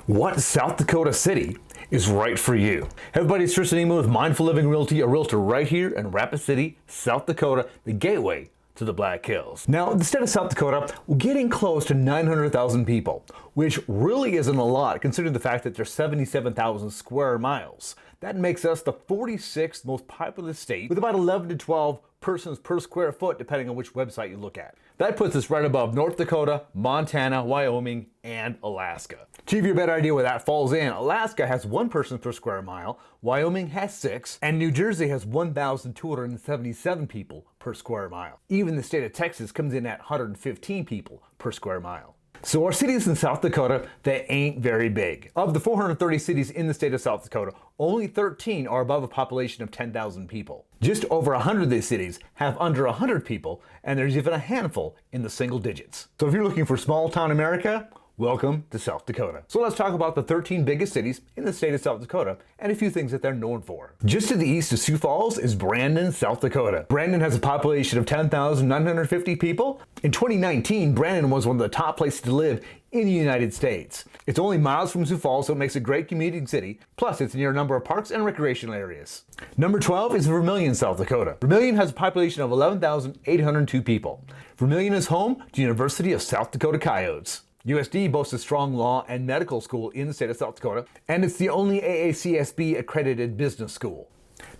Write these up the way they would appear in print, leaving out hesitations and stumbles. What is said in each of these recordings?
What South Dakota city is right for you? Hey everybody, it's Tristan Emond with Mindful Living Realty, a realtor right here in Rapid City, South Dakota, the gateway to the Black Hills. Now, in the state of South Dakota, we're getting close to 900,000 people, which really isn't a lot considering the fact that there's 77,000 square miles. That makes us the 46th most populous state with about 11 to 12 persons per square foot, depending on which website you look at. That puts us right above North Dakota, Montana, Wyoming, and Alaska. To give you a better idea where that falls in, Alaska has 1 person per square mile, Wyoming has 6, and New Jersey has 1,277 people per square mile. Even the state of Texas comes in at 115 people per square mile. So our cities in South Dakota, they ain't very big. Of the 430 cities in the state of South Dakota, only 13 are above a population of 10,000 people. Just over 100 of these cities have under 100 people, and there's even a handful in the single digits. So if you're looking for small town America, welcome to South Dakota. So let's talk about the 13 biggest cities in the state of South Dakota and a few things that they're known for. Just to the east of Sioux Falls is Brandon, South Dakota. Brandon has a population of 10,950 people. In 2019, Brandon was one of the top places to live in the United States. It's only miles from Sioux Falls, so it makes a great commuting city. Plus, it's near a number of parks and recreational areas. Number 12 is Vermillion, South Dakota. Vermillion has a population of 11,802 people. Vermillion is home to University of South Dakota Coyotes. USD boasts a strong law and medical school in the state of South Dakota, and it's the only AACSB accredited business school.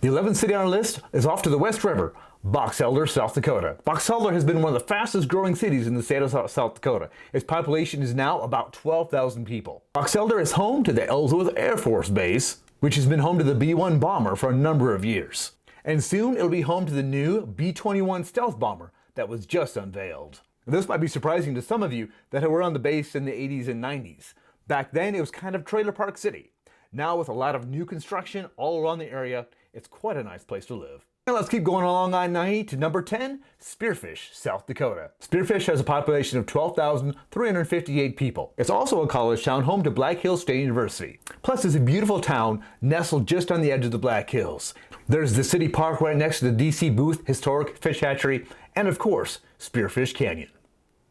The 11th city on our list is off to the West River, Box Elder, South Dakota. Box Elder has been one of the fastest growing cities in the state of South Dakota. Its population is now about 12,000 people. Box Elder is home to the Ellsworth Air Force Base, which has been home to the B-1 bomber for a number of years. And soon it'll be home to the new B-21 stealth bomber that was just unveiled. This might be surprising to some of you that were on the base in the 80s and 90s. Back then, it was kind of trailer park city. Now, with a lot of new construction all around the area, it's quite a nice place to live. Now let's keep going along I-90 to number 10, Spearfish, South Dakota. Spearfish has a population of 12,358 people. It's also a college town home to Black Hills State University. Plus, it's a beautiful town nestled just on the edge of the Black Hills. There's the city park right next to the D.C. Booth Historic Fish Hatchery, and of course, Spearfish Canyon.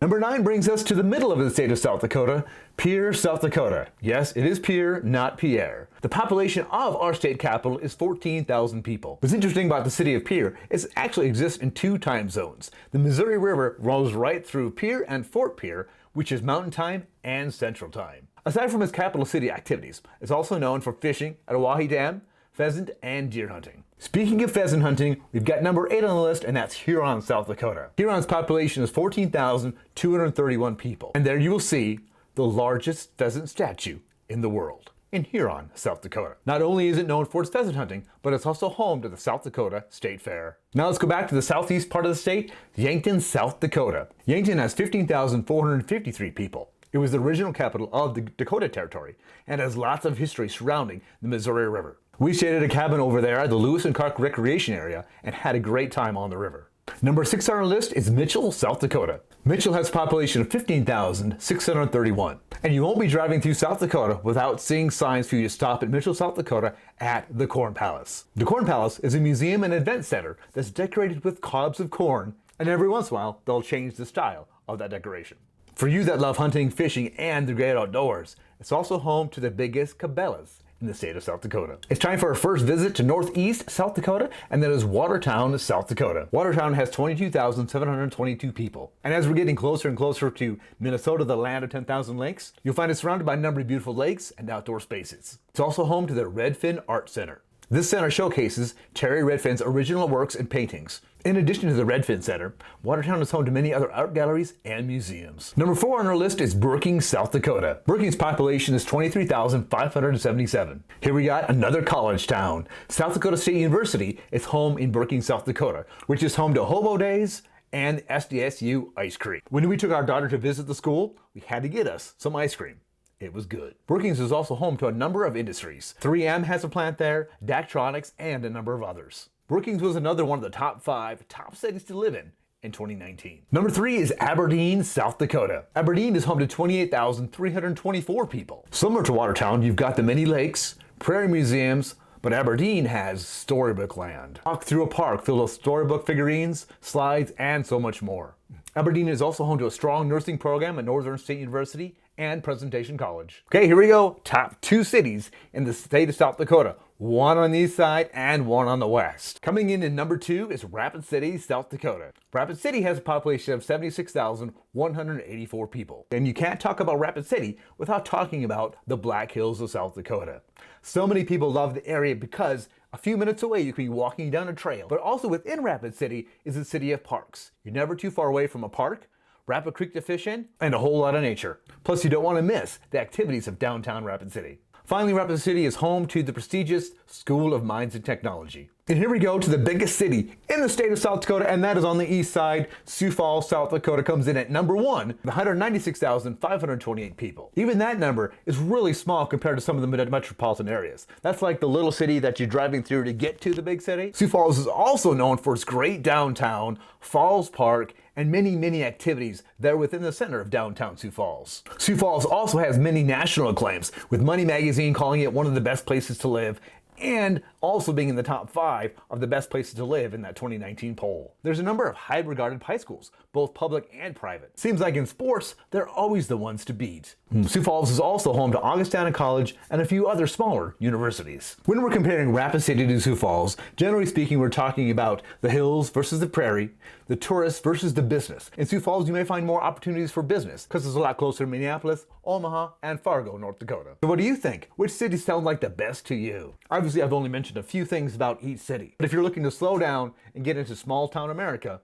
Number 9 brings us to the middle of the state of South Dakota, Pierre, South Dakota. Yes, it is Pierre, not Pierre. The population of our state capital is 14,000 people. What's interesting about the city of Pierre is it actually exists in 2 time zones. The Missouri River rolls right through Pierre and Fort Pierre, which is Mountain Time and Central Time. Aside from its capital city activities, it's also known for fishing at Oahe Dam, pheasant, and deer hunting. Speaking of pheasant hunting, we've got number 8 on the list, and that's Huron, South Dakota. Huron's population is 14,231 people. And there you will see the largest pheasant statue in the world, in Huron, South Dakota. Not only is it known for its pheasant hunting, but it's also home to the South Dakota State Fair. Now let's go back to the southeast part of the state, Yankton, South Dakota. Yankton has 15,453 people. It was the original capital of the Dakota Territory and has lots of history surrounding the Missouri River. We stayed at a cabin over there at the Lewis and Clark Recreation Area and had a great time on the river. Number 6 on our list is Mitchell, South Dakota. Mitchell has a population of 15,631. And you won't be driving through South Dakota without seeing signs for you to stop at Mitchell, South Dakota at the Corn Palace. The Corn Palace is a museum and event center that's decorated with cobs of corn, and every once in a while they'll change the style of that decoration. For you that love hunting, fishing, and the great outdoors, it's also home to the biggest cabela's in the state of South Dakota. It's time for our first visit to northeast South Dakota, and that is Watertown, South Dakota. Watertown has 22,722 people. And as we're getting closer and closer to Minnesota, the land of 10,000 lakes, you'll find it surrounded by a number of beautiful lakes and outdoor spaces. It's also home to the Redfin Art Center. This center showcases Terry Redfin's original works and paintings. In addition to the Redfin Center, Watertown is home to many other art galleries and museums. Number 4 on our list is Brookings, South Dakota. Brookings' population is 23,577. Here we got another college town. South Dakota State University is home in Brookings, South Dakota, which is home to Hobo Days and SDSU ice cream. When we took our daughter to visit the school, we had to get us some ice cream. It was good. Brookings is also home to a number of industries. 3M has a plant there, Daktronics, and a number of others. Brookings was another one of the top 5 top cities to live in 2019. Number 3 is Aberdeen, South Dakota. Aberdeen is home to 28,324 people. Similar to Watertown, you've got the many lakes, prairie museums, but Aberdeen has storybook land. Walk through a park filled with storybook figurines, slides, and so much more. Aberdeen is also home to a strong nursing program at Northern State University and Presentation College. Okay, here we go. Top 2 cities in the state of South Dakota. One on the east side and one on the west. Coming in at number 2 is Rapid City, South Dakota. Rapid City has a population of 76,184 people. And you can't talk about Rapid City without talking about the Black Hills of South Dakota. So many people love the area because a few minutes away you can be walking down a trail. But also within Rapid City is the city of parks. You're never too far away from a park, Rapid Creek to fish in, and a whole lot of nature. Plus you don't want to miss the activities of downtown Rapid City. Finally, Rapid City is home to the prestigious School of Mines and Technology. And here we go to the biggest city in the state of South Dakota, and that is on the east side. Sioux Falls, South Dakota comes in at number 1 with 196,528 people. Even that number is really small compared to some of the metropolitan areas. That's like the little city that you're driving through to get to the big city. Sioux Falls is also known for its great downtown, Falls Park, and many activities that are within the center of downtown Sioux Falls. Sioux Falls also has many national acclaims, with Money Magazine calling it one of the best places to live, and also being in the top 5 of the best places to live in that 2019 poll. There's a number of high regarded high schools, both public and private. Seems like in sports, they're always the ones to beat. Sioux Falls is also home to Augustana College and a few other smaller universities. When we're comparing Rapid City to Sioux Falls, generally speaking, we're talking about the hills versus the prairie, the tourist versus the business. In Sioux Falls, you may find more opportunities for business because it's a lot closer to Minneapolis, Omaha, and Fargo, North Dakota. So what do you think? Which cities sound like the best to you? Obviously, I've only mentioned a few things about each city, but if you're looking to slow down and get into small town America,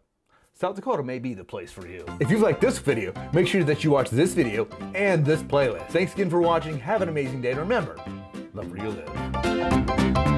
South Dakota may be the place for you. If you've liked this video, make sure that you watch this video and this playlist. Thanks again for watching. Have an amazing day, and remember, love where you live.